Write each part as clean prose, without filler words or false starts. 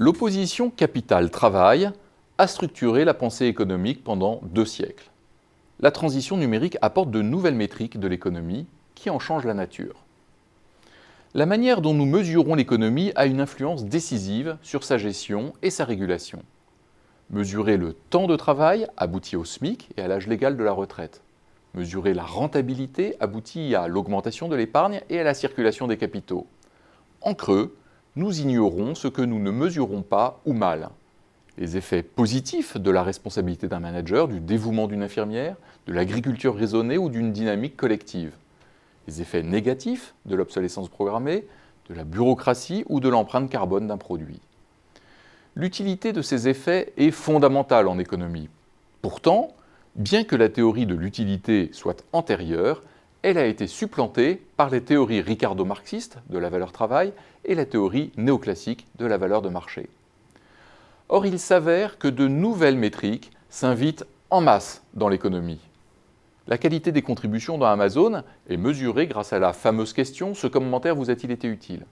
L'opposition capital-travail a structuré la pensée économique pendant 2 siècles. La transition numérique apporte de nouvelles métriques de l'économie qui en changent la nature. La manière dont nous mesurons l'économie a une influence décisive sur sa gestion et sa régulation. Mesurer le temps de travail aboutit au SMIC et à l'âge légal de la retraite. Mesurer la rentabilité aboutit à l'augmentation de l'épargne et à la circulation des capitaux. En creux, nous ignorons ce que nous ne mesurons pas ou mal. Les effets positifs de la responsabilité d'un manager, du dévouement d'une infirmière, de l'agriculture raisonnée ou d'une dynamique collective. Les effets négatifs de l'obsolescence programmée, de la bureaucratie ou de l'empreinte carbone d'un produit. L'utilité de ces effets est fondamentale en économie. Pourtant, bien que la théorie de l'utilité soit antérieure, elle a été supplantée par les théories ricardo-marxistes de la valeur travail et la théorie néoclassique de la valeur de marché. Or, il s'avère que de nouvelles métriques s'invitent en masse dans l'économie. La qualité des contributions dans Amazon est mesurée grâce à la fameuse question « Ce commentaire vous a-t-il été utile ?»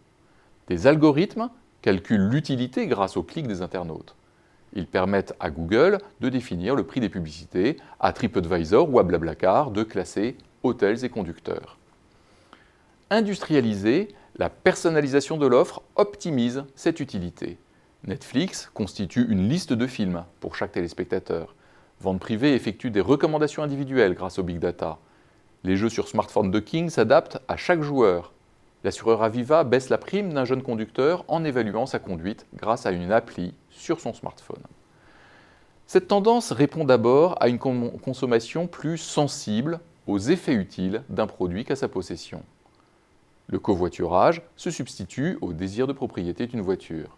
Des algorithmes calculent l'utilité grâce aux clics des internautes. Ils permettent à Google de définir le prix des publicités, à TripAdvisor ou à Blablacar de classer hôtels et conducteurs. Industrialisée, la personnalisation de l'offre optimise cette utilité. Netflix constitue une liste de films pour chaque téléspectateur. Vente privée effectue des recommandations individuelles grâce au big data. Les jeux sur smartphone de King s'adaptent à chaque joueur. L'assureur Aviva baisse la prime d'un jeune conducteur en évaluant sa conduite grâce à une appli sur son smartphone. Cette tendance répond d'abord à une consommation plus sensible aux effets utiles d'un produit qu'à sa possession. Le covoiturage se substitue au désir de propriété d'une voiture.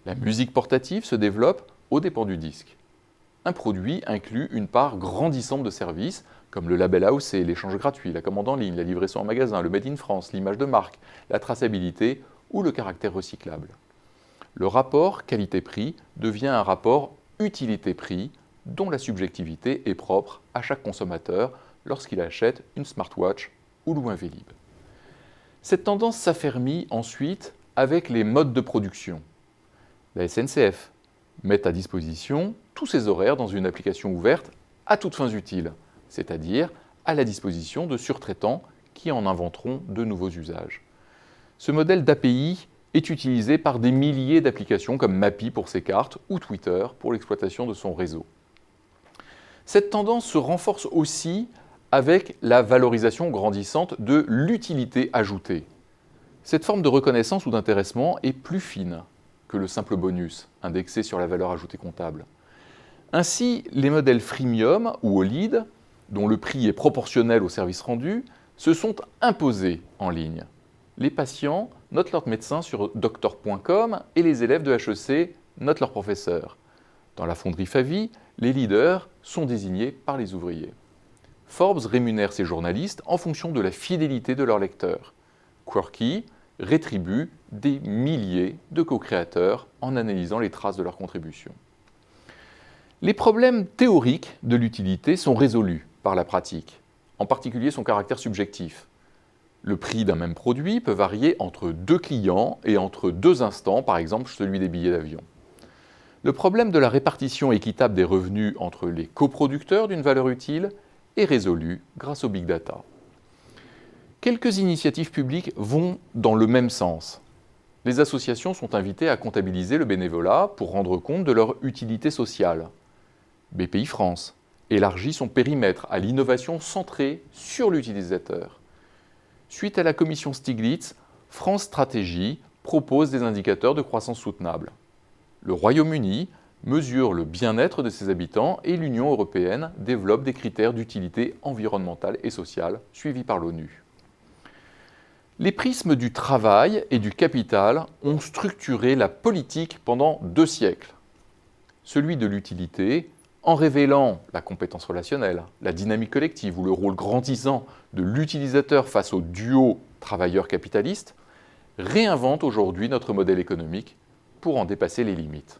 La musique portative se développe aux dépens du disque. Un produit inclut une part grandissante de services, comme le label AOC, l'échange gratuit, la commande en ligne, la livraison en magasin, le Made in France, l'image de marque, la traçabilité ou le caractère recyclable. Le rapport qualité-prix devient un rapport utilité-prix dont la subjectivité est propre à chaque consommateur lorsqu'il achète une smartwatch ou loue un Vélib. Cette tendance s'affermit ensuite avec les modes de production. La SNCF met à disposition tous ses horaires dans une application ouverte à toutes fins utiles, c'est-à-dire à la disposition de surtraitants qui en inventeront de nouveaux usages. Ce modèle d'API est utilisé par des milliers d'applications comme Mappy pour ses cartes ou Twitter pour l'exploitation de son réseau. Cette tendance se renforce aussi avec la valorisation grandissante de l'utilité ajoutée. Cette forme de reconnaissance ou d'intéressement est plus fine que le simple bonus indexé sur la valeur ajoutée comptable. Ainsi, les modèles freemium ou au lead, dont le prix est proportionnel au service rendu, se sont imposés en ligne. Les patients notent leur médecin sur doctor.com et les élèves de HEC notent leur professeur. Dans la fonderie Favi, les leaders sont désignés par les ouvriers. Forbes rémunère ses journalistes en fonction de la fidélité de leurs lecteurs. Quirky rétribue des milliers de co-créateurs en analysant les traces de leurs contributions. Les problèmes théoriques de l'utilité sont résolus par la pratique, en particulier son caractère subjectif. Le prix d'un même produit peut varier entre 2 clients et entre 2 instants, par exemple celui des billets d'avion. Le problème de la répartition équitable des revenus entre les coproducteurs d'une valeur utile est résolu grâce au big data. Quelques initiatives publiques vont dans le même sens. Les associations sont invitées à comptabiliser le bénévolat pour rendre compte de leur utilité sociale. BPI France élargit son périmètre à l'innovation centrée sur l'utilisateur. Suite à la commission Stiglitz, France Stratégie propose des indicateurs de croissance soutenable. Le Royaume-Uni mesure le bien-être de ses habitants et l'Union européenne développe des critères d'utilité environnementale et sociale suivis par l'ONU. Les prismes du travail et du capital ont structuré la politique pendant 2 siècles. Celui de l'utilité, en révélant la compétence relationnelle, la dynamique collective ou le rôle grandissant de l'utilisateur face au duo travailleur-capitaliste, réinvente aujourd'hui notre modèle économique pour en dépasser les limites.